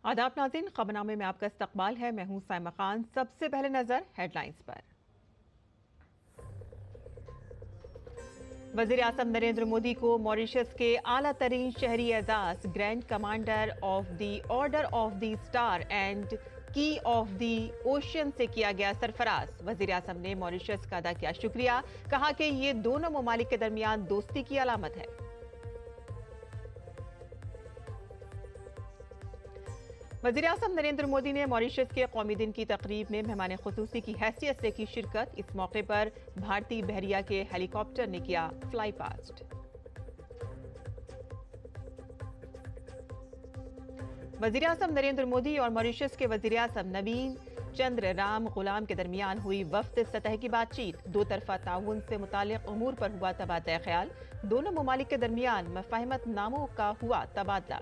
आदाब नाज़रीन, खबरनामे में आपका इस्तकबाल है। मैं हूं साइमा खान। सबसे पहले नजर हेडलाइंस पर। वज़ीर आज़म नरेंद्र मोदी को मॉरिशस के आला तरीन शहरी एजाज grand commander of the order of the star and key of the ocean से किया गया सरफराज। वज़ीर आज़म ने मॉरिशस का अदा किया शुक्रिया, कहा कि ये दोनों ममालिक के दरमियान दोस्ती की अलामत है। वज़ीर आज़म नरेंद्र मोदी ने मॉरिशस के कौमी दिन की तकरीब में मेहमान खुसूसी की हैसियत से की शिरकत। इस मौके पर भारतीय बहरिया के हेलीकॉप्टर ने किया फ्लाई पास्ट। वज़ीर आज़म नरेंद्र मोदी और मॉरिशस के वज़ीर आज़म नवीन चंद्र राम गुलाम के दरमियान हुई वफ्द सतह की बातचीत। दो तरफा ताउन से मुतालिक उमूर पर हुआ तबादला ख्याल। दोनों ममालिक के दरमियान मफाहिमत नामों का हुआ तबादला।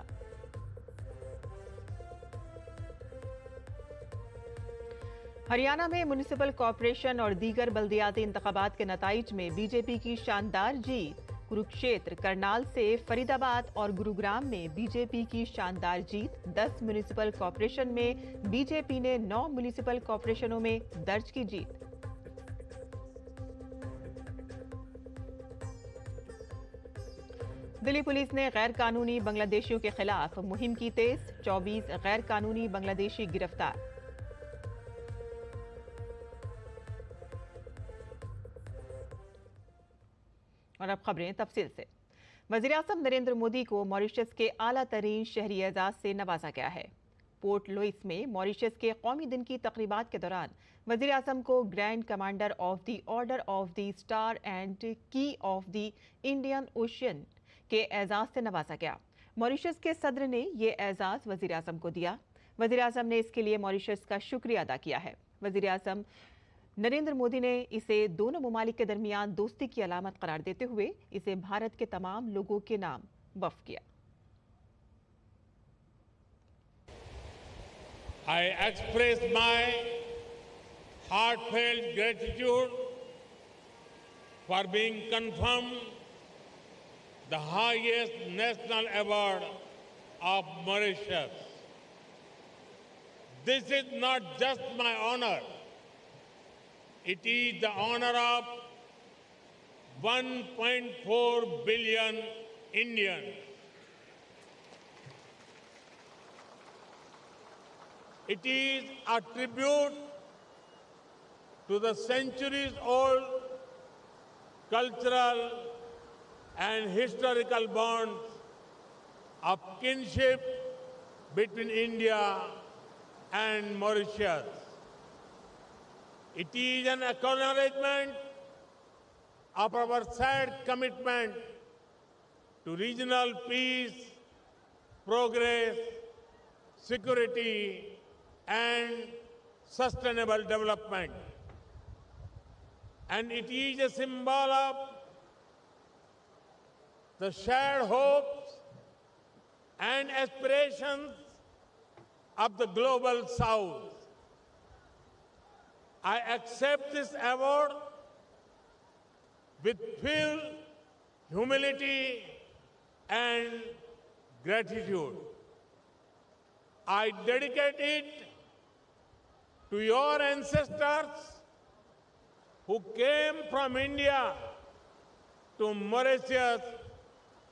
हरियाणा में म्युनिसिपल कॉर्पोरेशन और दीगर बल्दियाती इंतखाबात के नताइज में बीजेपी की शानदार जीत। कुरुक्षेत्र, करनाल से फरीदाबाद और गुरुग्राम में बीजेपी की शानदार जीत। 10 म्युनिसिपल कॉर्पोरेशन में बीजेपी ने 9 म्युनिसिपल कॉर्पोरेशनों में दर्ज की जीत। दिल्ली पुलिस ने गैर कानूनी बांग्लादेशियों के खिलाफ मुहिम की तेज। 24 गैर कानूनी बांग्लादेशी गिरफ्तार। और अब खबरें तफसील से। वज़ीर आज़म नरेंद्र मोदी को मॉरिशस के आला तरीन शहरी एजाज से नवाजा गया है। पोर्ट लुइस में मॉरिशस के कौमी दिन की तकरीबात के दौरान वज़ीर आज़म को grand commander of the order of the star and key of the Indian ocean के एजाज से नवाजा गया। मॉरिशस के सदर ने ये एजाज वज़ीर आज़म को दिया। वज़ीर आज़म ने इसके लिए मॉरिशस का शुक्रिया अदा किया है। वज़ीर आज़म नरेंद्र मोदी ने इसे दोनों ममालिक के दरमियान दोस्ती की अलामत करार देते हुए इसे भारत के तमाम लोगों के नाम वक्फ किया। I express my heartfelt gratitude for being confirmed the highest national award of Mauritius. This is not just my honor. It is the honor of 1.4 billion Indians. It is a tribute to the centuries-old cultural and historical bonds of kinship between India and Mauritius. It is an acknowledgement of our shared commitment to regional peace, progress, security, and sustainable development. And it is a symbol of the shared hopes and aspirations of the global South. I accept this award with full humility and gratitude. I dedicate it to your ancestors who came from India to Mauritius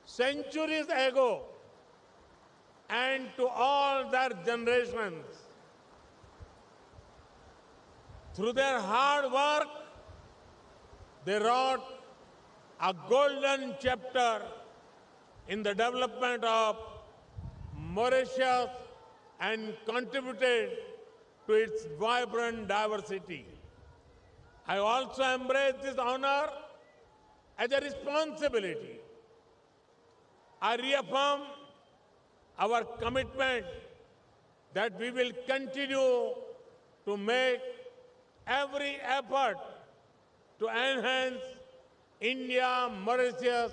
centuries ago and to all their generations. Through their hard work, they wrote a golden chapter in the development of Mauritius and contributed to its vibrant diversity. I also embrace this honor as a responsibility. I reaffirm our commitment that we will continue to make every effort to enhance India-Mauritius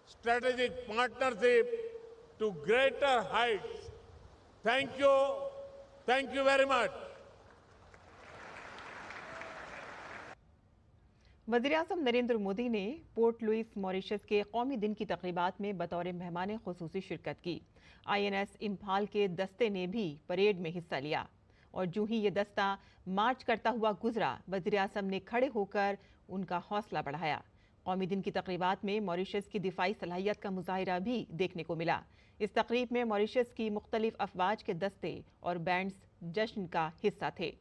strategic partnership to greater heights. Thank you very much. वज़ीर-ए-आज़म नरेंद्र मोदी ने port Louis Mauritius के कौमी दिन की तकरीबात में बतौर मेहमान खुसूसी शिरकत की। INS इम्फाल के दस्ते ने भी परेड में हिस्सा लिया और जूं ही ये दस्ता मार्च करता हुआ गुजरा, वज़ीर-ए-आज़म ने खड़े होकर उनका हौसला बढ़ाया। कौमी दिन की तकरीबात में मॉरिशस की दिफाई सलाहियत का मुजाहिरा भी देखने को मिला। इस तकरीब में मॉरिशस की मुख्तलिफ अफवाज के दस्ते और बैंड्स जश्न का हिस्सा थे।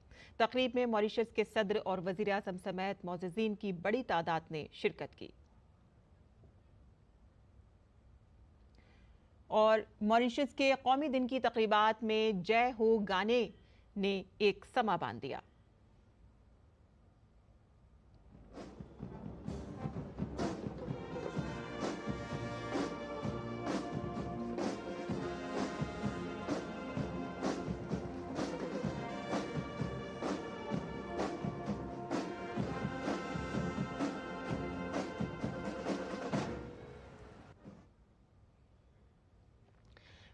तकरीब में मॉरिशस के सदर और वज़ीर-ए-आज़म समेत मोअज़्ज़िज़ीन की बड़ी तादाद ने शिरकत की और मॉरिशस के कौमी दिन की तकरीबात में जय हो गाने ने एक समा बांध दिया।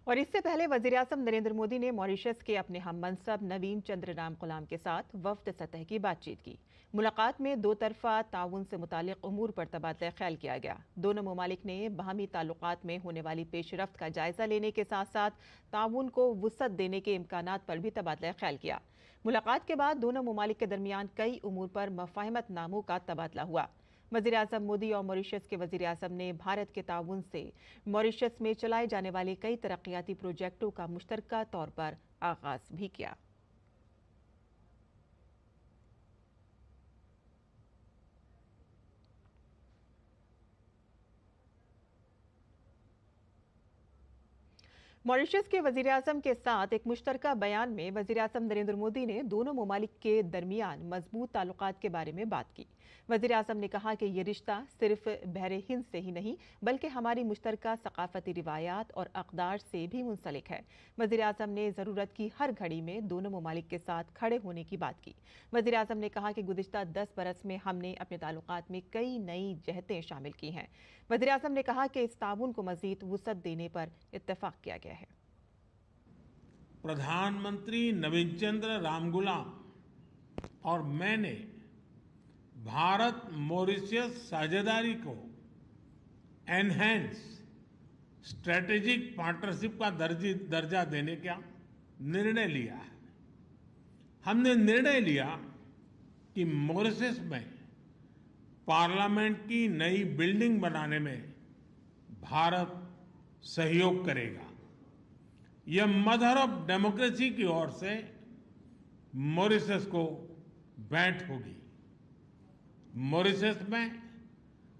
और इससे पहले वज़ीर-ए-आज़म नरेंद्र मोदी ने मॉरिशस के अपने हम मनसब नवीन चंद्र राम गुलाम के साथ वफ्द सतह की बातचीत की। मुलाकात में दो तरफा ताउन से मुतालिक उमूर पर तबादला ख्याल किया गया। दोनों ममालिक ने बाहमी ताल्लुकात में होने वाली पेशरफ्त का जायजा लेने के साथ साथ ताउन को वुसअत देने के इम्कानात पर भी तबादला ख्याल किया। मुलाकात के बाद दोनों ममालिक के दरमियान कई उमूर पर मफाहमत नामों का तबादला हुआ। वज़ीर-ए-आज़म मोदी और मॉरिशस के वज़ीर-ए-आज़म ने भारत के ताउन से मॉरिशस में चलाए जाने वाले कई तरक्याती प्रोजेक्टों का मुश्तरका तौर पर आगाज भी किया। मॉरिशस के वज़ीर-ए-आज़म के साथ एक मुश्तरका बयान में वज़ीर-ए-आज़म नरेंद्र मोदी ने दोनों ममालिक के दरमियान मजबूत ताल्लुकात के बारे में बात की। वज़ीर-ए-आज़म ने कहा कि ये रिश्ता सिर्फ बहरे हिंद से ही नहीं बल्कि हमारी मुश्तरका सकाफती रिवायात और अक़दार से भी मुंसलिक है। वज़ीर-ए-आज़म ने ज़रूरत की हर घड़ी में दोनों ममालिक के साथ खड़े होने की बात की। वज़ीर-ए-आज़म ने कहा कि गुज़िश्ता 10 बरस में हमने अपने ताल्लुकात में कई नई जहतें शामिल की हैं। वज़ीर-ए-आज़म ने कहा कि इस ताउन को मज़ीद वुसअत देने पर इत्तेफाक किया गया है। प्रधानमंत्री नवीन चंद्र रामगुलाम और मैंने भारत मॉरिशस साझेदारी को एनहेंस स्ट्रेटेजिक पार्टनरशिप का दर्जा देने का निर्णय लिया है। हमने निर्णय लिया कि मॉरिशस में पार्लियामेंट की नई बिल्डिंग बनाने में भारत सहयोग करेगा। यह मदर ऑफ डेमोक्रेसी की ओर से मॉरिशस को भेंट होगी। मॉरिशस में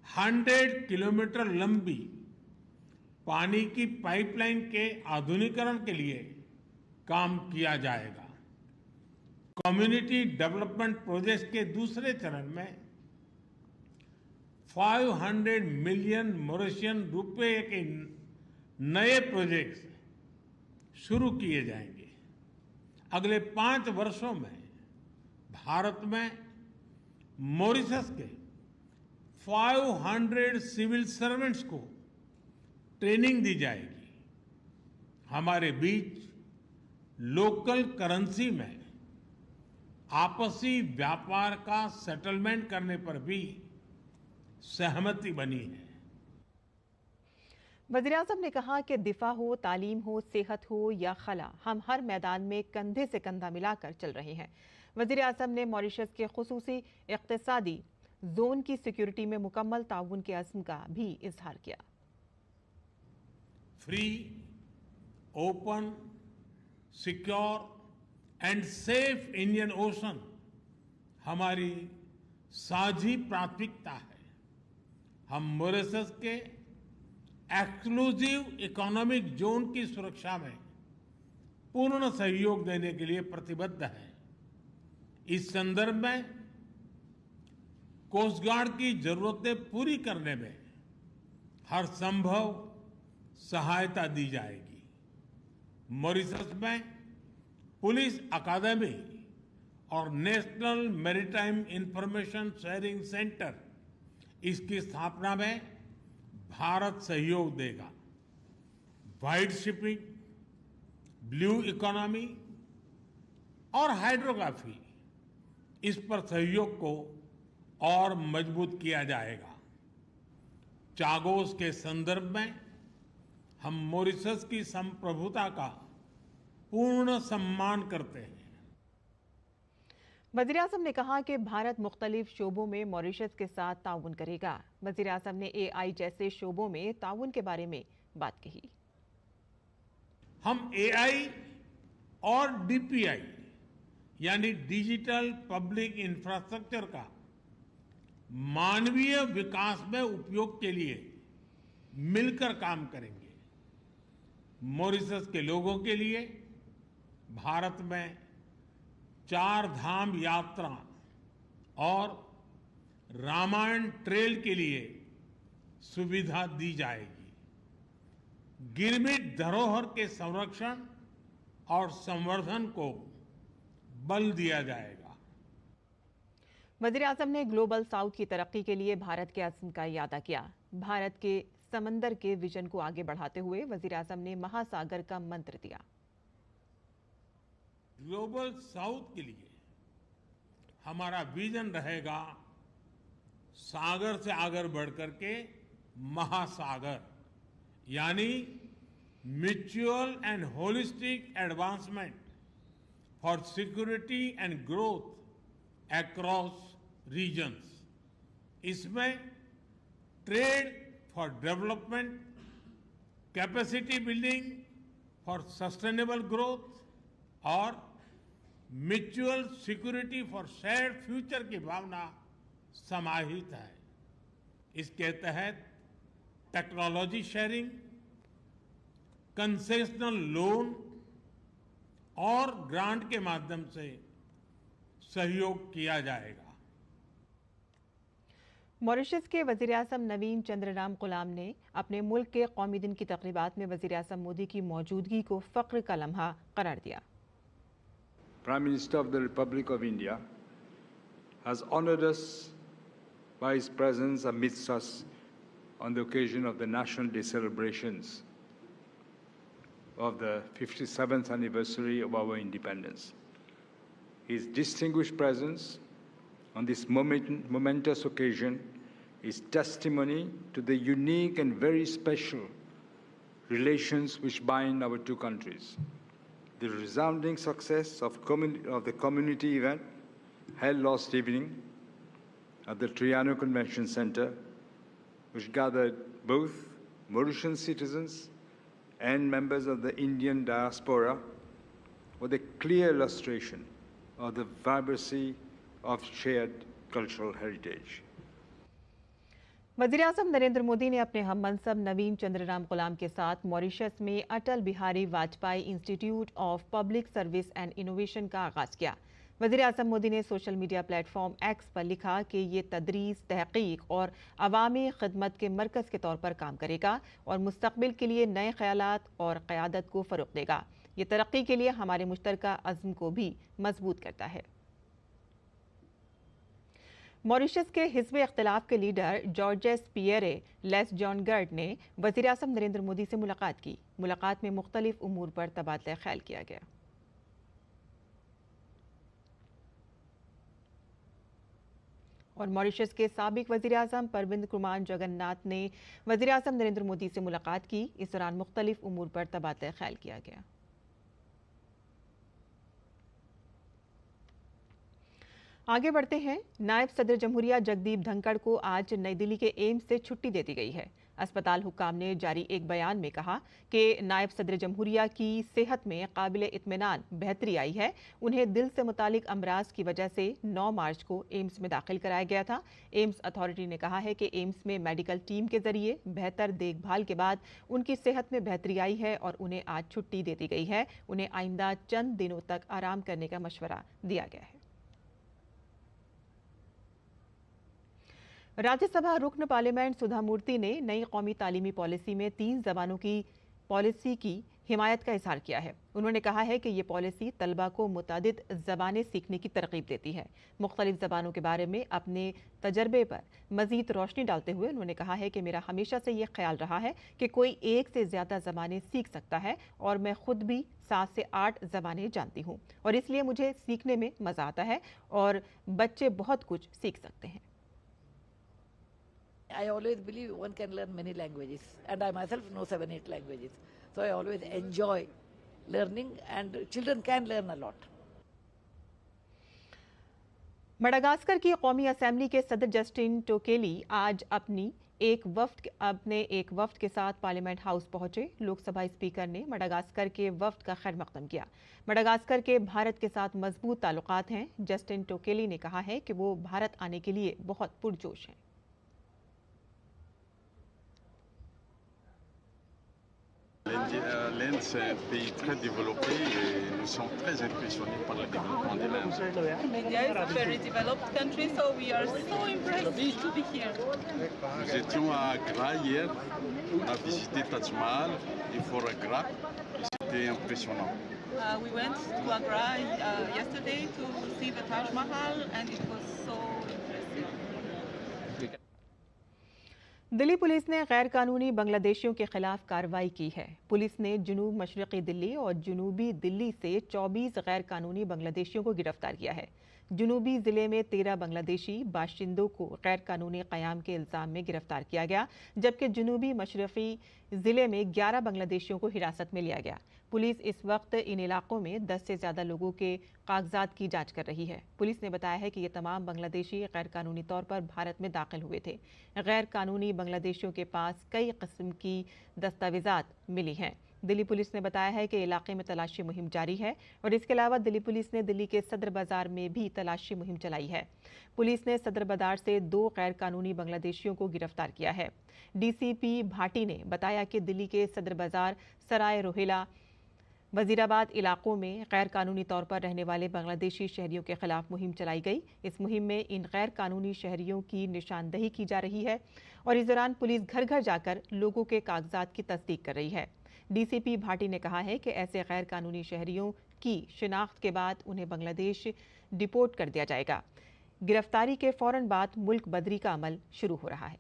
100 किलोमीटर लंबी पानी की पाइपलाइन के आधुनिकीकरण के लिए काम किया जाएगा। कम्युनिटी डेवलपमेंट प्रोजेक्ट के दूसरे चरण में 500 मिलियन मॉरिशियन रुपए के नए प्रोजेक्ट्स शुरू किए जाएंगे। अगले 5 वर्षों में भारत में मॉरिशस के 500 सिविल सर्वेंट्स को ट्रेनिंग दी जाएगी। हमारे बीच लोकल करेंसी में आपसी व्यापार का सेटलमेंट करने पर भी सहमति बनी है। वज़ीर-ए-आज़म ने कहा कि दिफा हो, तालीम हो, सेहत हो या खला, हम हर मैदान में कंधे से कंधा मिलाकर चल रहे हैं। वज़ीर-ए-आज़म ने मॉरिशस के खुसूसी इक़्तिसादी जोन की सिक्योरिटी में मुकम्मल ताउन के अज़्म का भी इजहार किया। Free, open, secure and safe Indian ocean हमारी साझी प्राथमिकता है। हम मॉरिशस के एक्सक्लूसिव इकोनॉमिक जोन की सुरक्षा में पूर्ण सहयोग देने के लिए प्रतिबद्ध हैं। इस संदर्भ में कोस्ट गार्ड की जरूरतें पूरी करने में हर संभव सहायता दी जाएगी। मॉरिशस में पुलिस अकादमी और national maritime information sharing centre, इसकी स्थापना में भारत सहयोग देगा। व्हाइट शिपिंग, ब्लू इकोनॉमी और हाइड्रोग्राफी, इस पर सहयोग को और मजबूत किया जाएगा। चागोस के संदर्भ में हम मॉरिशस की संप्रभुता का पूर्ण सम्मान करते हैं। वज़ीर-ए-आज़म ने कहा कि भारत मुख्तलिफ शोबों में मॉरिशस के साथ ताउन करेगा। वज़ीर-ए-आज़म ने AI जैसे शोबों में ताउन के बारे में बात कही। हम AI और DPI यानी डिजिटल पब्लिक इंफ्रास्ट्रक्चर का मानवीय विकास में उपयोग के लिए मिलकर काम करेंगे। मॉरिशस के लोगों के लिए भारत में 4 धाम यात्रा और रामायण ट्रेल के लिए सुविधा दी जाएगी। गिरमिट धरोहर के संरक्षण और संवर्धन को बल दिया जाएगा। वज़ीर-ए-आज़म ने ग्लोबल साउथ की तरक्की के लिए भारत के अज़्म का इयादा किया। भारत के समंदर के विजन को आगे बढ़ाते हुए वज़ीर-ए-आज़म ने महासागर का मंत्र दिया। ग्लोबल साउथ के लिए हमारा विजन रहेगा सागर से आगे बढ़कर के महासागर, यानी mutual and holistic advancement for security and growth across regions. इसमें trade for development, capacity building for sustainable growth और mutual security for shared future की भावना समाहित है। इसके तहत टेक्नोलॉजी शेयरिंग, कंसेशनल लोन और ग्रांट के माध्यम से सहयोग किया जाएगा। मॉरिशस के वज़ीर-ए-आज़म नवीन चंद्र राम गुलाम ने अपने मुल्क के कौमी दिन की तक़रीबात में वज़ीर-ए-आज़म मोदी की मौजूदगी को फ़ख्र का लम्हा करार दिया। Prime Minister of the Republic of India has honored us by his presence amidst us on the occasion of the National Day celebrations of the 57th anniversary of our independence. His distinguished presence on this momentous occasion is testimony to the unique and very special relations which bind our two countries. The resounding success of the community event held last evening at the Triano Convention Center, which gathered both Mauritian citizens and members of the Indian diaspora, was a clear illustration of the vibrancy of shared cultural heritage. वज़ीर-ए-आज़म नरेंद्र मोदी ने अपने हम मनसब नवीन चंद्र राम गुलाम के साथ Mauritius में Atal Bihari Vajpayee institute of public service and innovation का आगाज किया। वज़ीर-ए-आज़म मोदी ने सोशल मीडिया प्लेटफॉर्म एक्स पर लिखा कि ये तदरीस, तहकीक और अवामी खिदमत के मरकज़ के तौर पर काम करेगा और मुस्तक़बिल के लिए नए ख़यालात और क़यादत को फ़रोग़ देगा। ये तरक्की के लिए हमारे मुश्तरका अज़्म को भी मजबूत करता है। मॉरिशस के हिज़्ब इख्तिलाफ के leader Georges Pierre Lesjongard ने वज़ीर-ए-आज़म नरेंद्र मोदी से मुलाकात की। मुलाकात में मुख्तलिफ उमूर पर तबादला ख्याल किया गया। और मॉरिशस के साबिक वज़ीर-ए-आज़म परविंद कुमार जगन्नाथ ने वज़ीर-ए-आज़म नरेंद्र मोदी से मुलाकात की। इस दौरान मुख्तलिफ उमूर पर तबादला ख्याल किया गया। आगे बढ़ते हैं। नायब सदर जमहूरिया जगदीप धनखड़ को आज नई दिल्ली के एम्स से छुट्टी दे दी गई है। अस्पताल हुक्काम ने जारी एक बयान में कहा कि नायब सदर जमहूरिया की सेहत में काबिल इत्मीनान बेहतरी आई है। उन्हें दिल से मुतालिक अमराज की वजह से 9 मार्च को एम्स में दाखिल कराया गया था। एम्स अथॉरिटी ने कहा है कि एम्स में मेडिकल टीम के जरिए बेहतर देखभाल के बाद उनकी सेहत में बेहतरी आई है और उन्हें आज छुट्टी दे दी गई है। उन्हें आइंदा चंद दिनों तक आराम करने का मशवरा दिया गया है। राज्यसभा रुकन पार्लियामेंट सुधा मूर्ति ने नई कौमी तालीमी पॉलिसी में 3 ज़बानों की पॉलिसी की हिमायत का इजहार किया है। उन्होंने कहा है कि ये पॉलिसी तलबा को मुतादिद ज़बानें सीखने की तरगीब देती है। मुख्तलिफ ज़बानों के बारे में अपने तजर्बे पर मज़ीद रोशनी डालते हुए उन्होंने कहा है कि मेरा हमेशा से ये ख्याल रहा है कि कोई एक से ज़्यादा ज़बानें सीख सकता है और मैं खुद भी 7 से 8 ज़बानें जानती हूँ और इसलिए मुझे सीखने में मज़ा आता है और बच्चे बहुत कुछ सीख सकते हैं। I always believe one can learn many languages, and I myself know 7-8 languages. So I always enjoy learning, and children can learn a lot. Madagascar की कौमी असेंबली के सदर जस्टिन टोकेली आज अपने एक वफ्द के साथ पार्लियामेंट हाउस पहुंचे। लोकसभा स्पीकर ने मडागास्कर के वफ्द का खैर मकदम किया। मडागास्कर के भारत के साथ मजबूत ताल्लुकात हैं। जस्टिन टोकेली ने कहा है कि वो भारत आने के लिए बहुत पुरजोश हैं। L'Inde, c'est un pays très développé et nous sommes très impressionnés par le développement de l'Inde. India is a very developed country, so we are so impressed to be here. Nous étions à Agra hier, on a visité Taj Mahal et Fort Agra et c'était impressionnant. We went to Agra yesterday to see the Taj Mahal, and it was so impressive. Delhi police ने गैर कानूनी बांग्लादेशियों के खिलाफ कार्रवाई की है। Police ने जुनूब मशरक़ी दिल्ली और जुनूबी दिल्ली से 24 गैर कानूनी बांग्लादेशियों को गिरफ्तार किया है। जुनूबी जिले में 13 बांग्लादेशी बाशिंदों को गैर कानूनी क़याम के इल्ज़ाम में गिरफ्तार किया गया, जबकि जुनूबी मशरक़ी जिले में 11 बांग्लादेशियों को हिरासत में लिया गया। पुलिस इस वक्त इन इलाकों में 10 से ज़्यादा लोगों के कागजात की जांच कर रही है। पुलिस ने बताया है कि ये तमाम बांग्लादेशी गैर कानूनी तौर पर भारत में दाखिल हुए थे। गैर कानूनी बांग्लादेशियों के पास कई किस्म की दस्तावेजात मिली हैं। दिल्ली पुलिस ने बताया है कि इलाके में तलाशी मुहिम जारी है और इसके अलावा दिल्ली पुलिस ने दिल्ली के सदर बाजार में भी तलाशी मुहिम चलाई है। पुलिस ने सदर बाजार से 2 गैर कानूनी बांग्लादेशियों को गिरफ्तार किया है। डीसीपी भाटी ने बताया कि दिल्ली के सदर बाजार, सराय रोहिला, वजीराबाद इलाकों में गैर कानूनी तौर पर रहने वाले बांग्लादेशी शहरियों के खिलाफ मुहिम चलाई गई। इस मुहिम में इन गैर कानूनी शहरियों की निशानदही की जा रही है और इस दौरान पुलिस घर घर जाकर लोगों के कागजात की तस्दीक कर रही है। डीसीपी भाटी ने कहा है कि ऐसे गैर कानूनी शहरियों की शिनाख्त के बाद उन्हें बांग्लादेश डिपोर्ट कर दिया जाएगा। गिरफ्तारी के फौरन बाद मुल्क बदरी का अमल शुरू हो रहा है।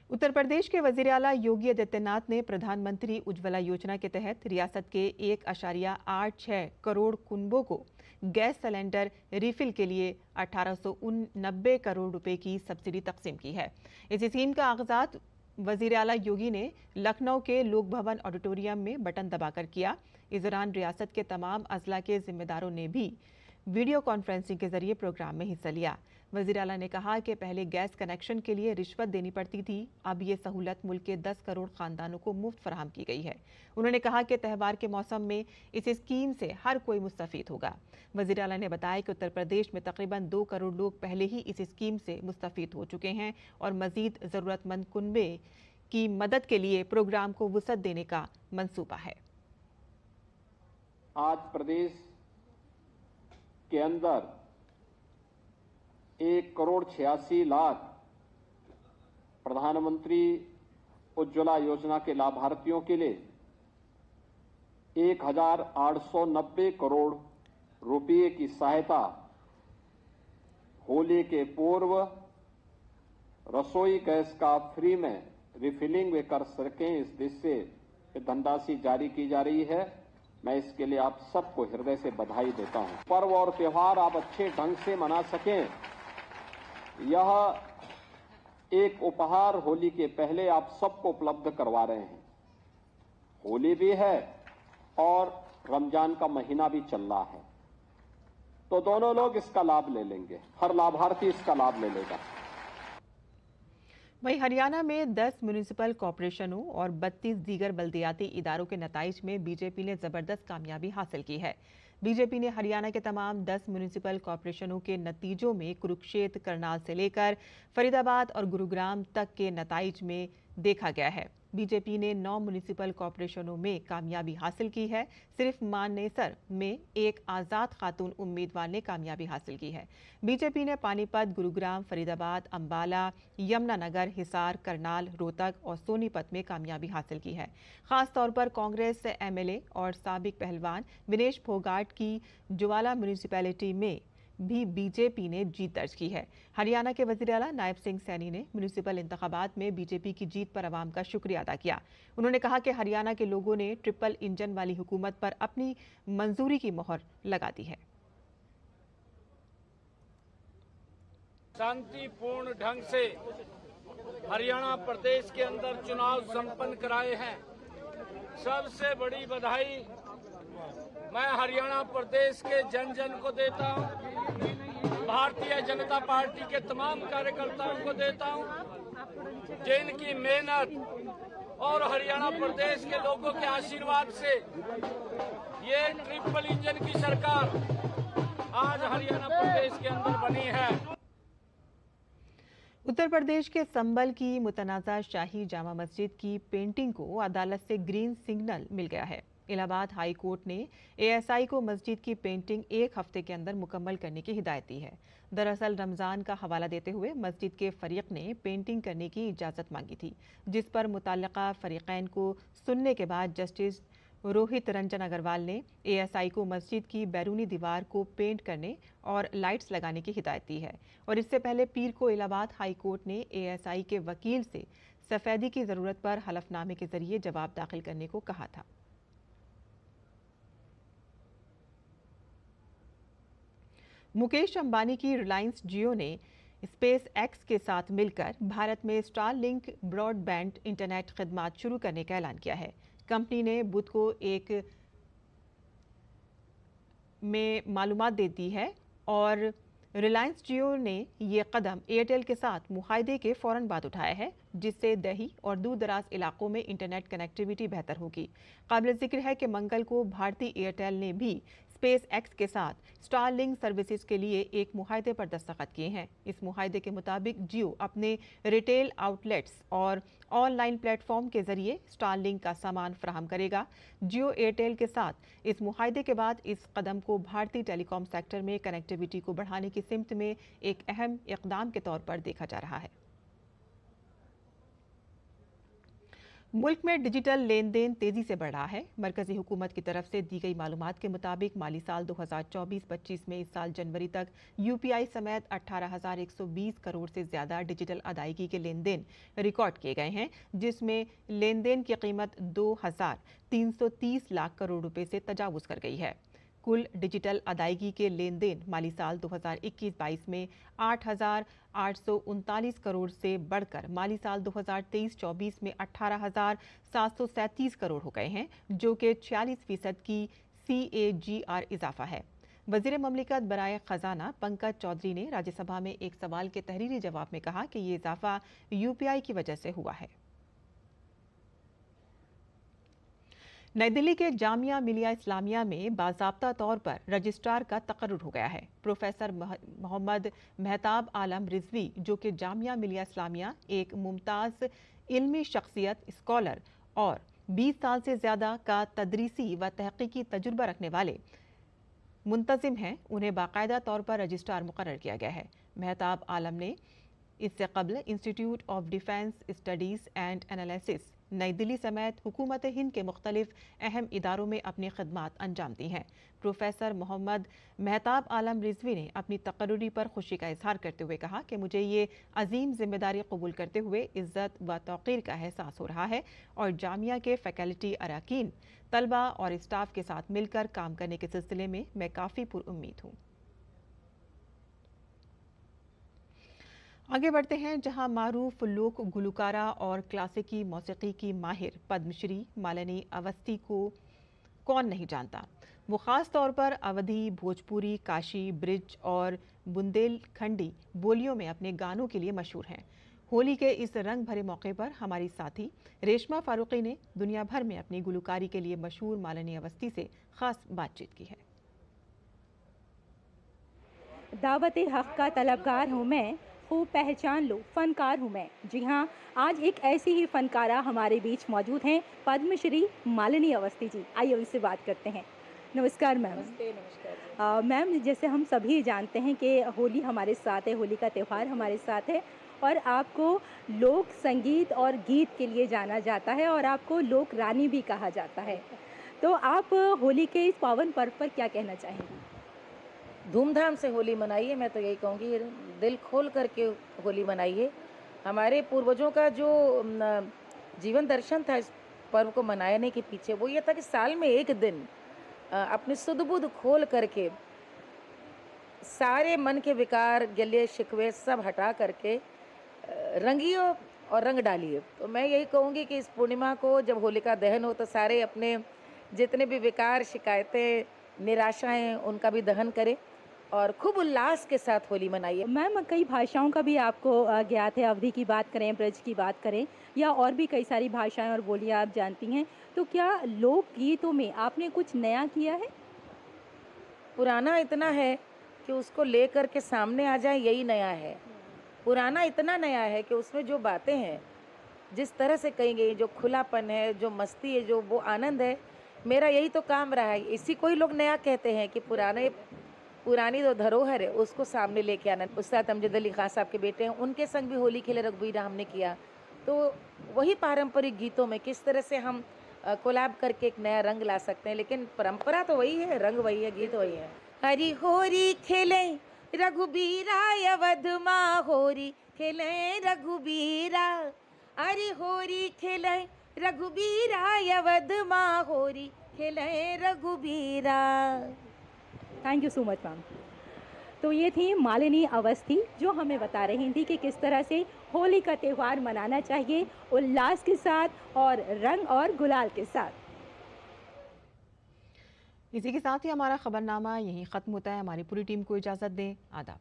उत्तर प्रदेश के वजीर आला योगी आदित्यनाथ ने प्रधानमंत्री उज्ज्वला योजना के तहत रियासत के 1.86 करोड़ कुनबों को गैस सिलेंडर रिफिल के लिए 1890 करोड़ रुपए की सब्सिडी तकसीम की है। इस स्कीम का आगाज वजीर आला योगी ने लखनऊ के लोक भवन ऑडिटोरियम में बटन दबाकर किया। इस दौरान रियासत के तमाम अजला के जिम्मेदारों ने भी वीडियो कॉन्फ्रेंसिंग के जरिए प्रोग्राम में हिस्सा लिया। वजीर आला ने कहा कि पहले गैस कनेक्शन के लिए रिश्वत देनी पड़ती थी, अब ये सहूलत मुल्क के 10 करोड़ खानदानों को मुफ्त फराहम की गई है। उन्होंने कहा कि त्यौहार के मौसम में इस स्कीम से हर कोई मुस्तफीद होगा। वजीर आला ने बताया कि उत्तर प्रदेश में तकरीबन 2 करोड़ लोग पहले ही इस स्कीम से मुस्तफीद हो चुके हैं और मजीद ज़रूरतमंद कुनबे की मदद के लिए प्रोग्राम को वुसअत देने का मंसूबा है। आज प्रदेश के अंदर 1,86,00,000 प्रधानमंत्री उज्ज्वला योजना के लाभार्थियों के लिए 1,890 करोड़ रुपये की सहायता होली के पूर्व रसोई गैस का फ्री में रिफिलिंग वे कर सकें, इस दिशा से धनराशि जारी की जा रही है। मैं इसके लिए आप सबको हृदय से बधाई देता हूं। पर्व और त्योहार आप अच्छे ढंग से मना सकें, यह एक उपहार होली के पहले आप सबको उपलब्ध करवा रहे हैं। होली भी है और रमजान का महीना भी चल रहा है, तो दोनों लोग इसका लाभ ले लेंगे, हर लाभार्थी इसका लाभ ले लेगा। वहीं हरियाणा में 10 म्यूनिसिपल कॉरपोरेशनों और 32 दीगर बल्दियाती इदारों के नताइज में बीजेपी ने जबरदस्त कामयाबी हासिल की है। बीजेपी ने हरियाणा के तमाम 10 म्यूनिसिपल कॉरपोरेशनों के नतीजों में कुरुक्षेत्र, करनाल से लेकर फरीदाबाद और गुरुग्राम तक के नताइज में देखा गया है। बीजेपी ने 9 म्यूनिसिपल कॉरपोरेशनों में कामयाबी हासिल की है। सिर्फ मानेसर में एक आज़ाद खातून उम्मीदवार ने कामयाबी हासिल की है। बीजेपी ने पानीपत, गुरुग्राम, फरीदाबाद, अंबाला, यमुनानगर, हिसार, करनाल, रोहतक और सोनीपत में कामयाबी हासिल की है। खास तौर पर कांग्रेस एमएलए और साबिक पहलवान विनेश फोगाट की ज्वाला म्यूनिसिपैलिटी में भी बीजेपी ने जीत दर्ज की है। हरियाणा के वजीर आला नायब सिंह सैनी ने म्यूनिसिपल इंतखाबात में बीजेपी की जीत पर अवाम का शुक्रिया अदा किया। उन्होंने कहा कि हरियाणा के लोगों ने ट्रिपल इंजन वाली हुकूमत पर अपनी मंजूरी की मोहर लगा दी है। शांतिपूर्ण ढंग से हरियाणा प्रदेश के अंदर चुनाव संपन्न कराए हैं। सबसे बड़ी बधाई मैं हरियाणा प्रदेश के जन जन को देता हूं, भारतीय जनता पार्टी के तमाम कार्यकर्ताओं को देता हूं, जिनकी मेहनत और हरियाणा प्रदेश के लोगों के आशीर्वाद से ये ट्रिपल इंजन की सरकार आज हरियाणा प्रदेश के अंदर बनी है। उत्तर प्रदेश के संबल की मुतनाज़ा शाही जामा मस्जिद की पेंटिंग को अदालत से ग्रीन सिग्नल मिल गया है। इलाहाबाद हाई कोर्ट ने एएसआई को मस्जिद की पेंटिंग 1 हफ्ते के अंदर मुकम्मल करने की हिदायत दी है। दरअसल रमज़ान का हवाला देते हुए मस्जिद के फरीक ने पेंटिंग करने की इजाज़त मांगी थी, जिस पर मुतल्लिका फरीक़ैन को सुनने के बाद जस्टिस रोहित रंजन अग्रवाल ने एएसआई को मस्जिद की बैरूनी दीवार को पेंट करने और लाइट्स लगाने की हिदायत दी है। और इससे पहले पीर को इलाहाबाद हाई कोर्ट ने एएसआई के वकील से सफेदी की ज़रूरत पर हलफनामे के जरिए जवाब दाखिल करने को कहा था। मुकेश अंबानी की रिलायंस जियो ने स्पेस एक्स के साथ मिलकर भारत में स्टारलिंक ब्रॉडबैंड इंटरनेट खिदमात शुरू करने का ऐलान किया है। कंपनी ने बुध को एक में मालूमात दे दी है और रिलायंस जियो ने ये कदम एयरटेल के साथ मुआहदे के फौरन बाद उठाया है, जिससे दही और दूर दराज इलाकों में इंटरनेट कनेक्टिविटी बेहतर होगी। काबिल जिक्र है कि मंगल को भारतीय एयरटेल ने भी स्पेस एक्स के साथ स्टारलिंक सर्विसेज के लिए एक मुआहदे पर दस्तखत किए हैं। इस मुआहदे के मुताबिक जियो अपने रिटेल आउटलेट्स और ऑनलाइन प्लेटफॉर्म के जरिए स्टारलिंक का सामान फराहम करेगा। जियो एयरटेल के साथ इस मुआहदे के बाद इस कदम को भारतीय टेलीकॉम सेक्टर में कनेक्टिविटी को बढ़ाने की सिमत में एक अहम इकदाम के तौर पर देखा जा रहा है। मुल्क में डिजिटल लेन देन तेजी से बढ़ रहा है। मरकजी हुकूमत की तरफ से दी गई मालूमात के मुताबिक माली साल 2024-25 में इस साल जनवरी तक यूपीआई समेत 18,120 करोड़ से ज्यादा डिजिटल अदायगी के लेन देन रिकॉर्ड किए गए हैं, जिसमें लेन देन की कीमत 2,330 लाख करोड़ रुपए से तजावुज कर गई है। कुल डिजिटल अदायगी के लेन देन माली साल 2021-22 में 8,839 करोड़ से बढ़कर माली साल 2023-24 में 18,737 करोड़ हो गए हैं, जो कि 46% की CAGR इजाफा है। वजीर ममलिकत बराए खजाना पंकज चौधरी ने राज्यसभा में एक सवाल के तहरीरी जवाब में कहा कि ये इजाफा यूपीआई की वजह से हुआ है। नई दिल्ली के जामिया मिलिया इस्लामिया में बाज़ाब्ता तौर पर रजिस्ट्रार का तकर्रुर हो गया है। प्रोफेसर मोहम्मद मेहताब आलम रिजवी, जो कि जामिया मिलिया इस्लामिया एक मुमताज़ इल्मी शख्सियत, स्कॉलर और 20 साल से ज़्यादा का तदरीसी व तहकीकी तजुर्बा रखने वाले मुंतजिम हैं, उन्हें बाकायदा तौर पर रजिस्ट्रार मुकर्रर किया गया है। मेहताब आलम ने इससे कबल institute of defence studies and analysis नई दिल्ली समेत हुकूमत हिंद के मुख्तलिफ अहम इदारों में अपनी खिदमात अंजाम दी हैं। प्रोफेसर मोहम्मद मेहताब आलम रिजवी ने अपनी तकर्रुरी पर खुशी का इजहार करते हुए कहा कि मुझे ये अजीम जिम्मेदारी कबूल करते हुए इज्जत व तौक़ीर का एहसास हो रहा है और जामिया के फैकल्टी अराकीन, तलबा और स्टाफ के साथ मिलकर काम करने के सिलसिले में मैं काफ़ी पुरुम्मीद हूँ। आगे बढ़ते हैं, जहां मारूफ लोक गुलकारा और क्लासिकी मौसीकी की माहिर पद्मश्री मालिनी अवस्थी को कौन नहीं जानता। वो ख़ास तौर पर अवधी, भोजपुरी, काशी, ब्रिज और बुंदेलखंडी बोलियों में अपने गानों के लिए मशहूर हैं। होली के इस रंग भरे मौके पर हमारी साथी रेशमा फारूकी ने दुनिया भर में अपनी गुलकारी के लिए मशहूर मालिनी अवस्थी से खास बातचीत की है। दावत हक का तलबगार हूँ मैं, खूब पहचान लो फनकार हूँ मैं। जी हाँ, आज एक ऐसी ही फनकारा हमारे बीच मौजूद हैं, पद्मश्री मालिनी अवस्थी जी। आइए उनसे बात करते हैं। नमस्कार मैम। नमस्कार मैम, जैसे हम सभी जानते हैं कि होली हमारे साथ है, होली का त्यौहार हमारे साथ है और आपको लोक संगीत और गीत के लिए जाना जाता है और आपको लोक रानी भी कहा जाता है। तो आप होली के इस पावन पर्व पर क्या कहना चाहेंगी? धूमधाम से होली मनाइए। मैं तो यही कहूँगी, दिल खोल करके होली मनाइए। हमारे पूर्वजों का जो जीवन दर्शन था इस पर्व को मनाने के पीछे, वो ये था कि साल में एक दिन अपनी सुध बुध खोल करके सारे मन के विकार गिले शिकवे सब हटा करके रंगिए और रंग डालिए। तो मैं यही कहूँगी कि इस पूर्णिमा को जब होलिका दहन हो तो सारे अपने जितने भी विकार, शिकायतें, निराशाएं, उनका भी दहन करें और खूब उल्लास के साथ होली मनाइए। मैम, कई भाषाओं का भी आपको ज्ञात है, अवधी की बात करें, ब्रज की बात करें या और भी कई सारी भाषाएं और बोलियां आप जानती हैं, तो क्या लोकगीतों में आपने कुछ नया किया है? पुराना इतना है कि उसको लेकर के सामने आ जाए, यही नया है। पुराना इतना नया है कि उसमें जो बातें हैं, जिस तरह से कही गई, जो खुलापन है, जो मस्ती है, जो वो आनंद है, मेरा यही तो काम रहा है। इसी को ही लोग नया कहते हैं कि पुरानी जो धरोहर है उसको सामने लेके आना। उस्ताद अमजद अली खान साहब के बेटे हैं, उनके संग भी होली खेले रघुबीरा हमने किया। तो वही पारंपरिक गीतों में किस तरह से हम कोलैब करके एक नया रंग ला सकते हैं, लेकिन परंपरा तो वही है, रंग वही है, गीत वही है। हरी होरी खेले रघुबीरा अवध माँ होरी खेले रघुबीरा, हरी होरी खेले रघुबीरा अवध माँ होरी खेले रघुबीरा। Thank you so much ma'am. तो ये थी मालिनी अवस्थी जो हमें बता रही थी कि किस तरह से होली का त्यौहार मनाना चाहिए उल्लास के साथ और रंग और गुलाल के साथ। इसी के साथ ही हमारा खबरनामा यहीं ख़त्म होता है। हमारी पूरी टीम को इजाज़त दें। आदाब।